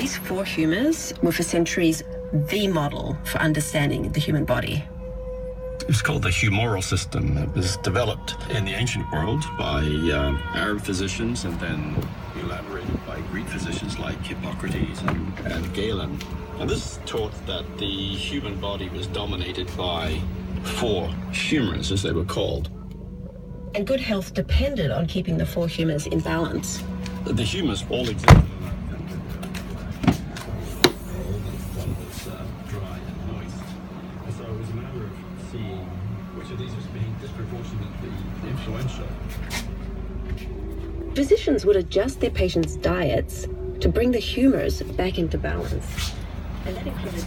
These four humours were for centuries the model for understanding the human body. It's called the humoral system. It was developed in the ancient world by Arab physicians and then elaborated by Greek physicians like Hippocrates and Galen. And this taught that the human body was dominated by four humours, as they were called. And good health depended on keeping the four humours in balance. The humours all existed. Dry and moist. And so it was a matter of seeing which of these was being disproportionately influential. Physicians would adjust their patients' diets to bring the humours back into balance. And that included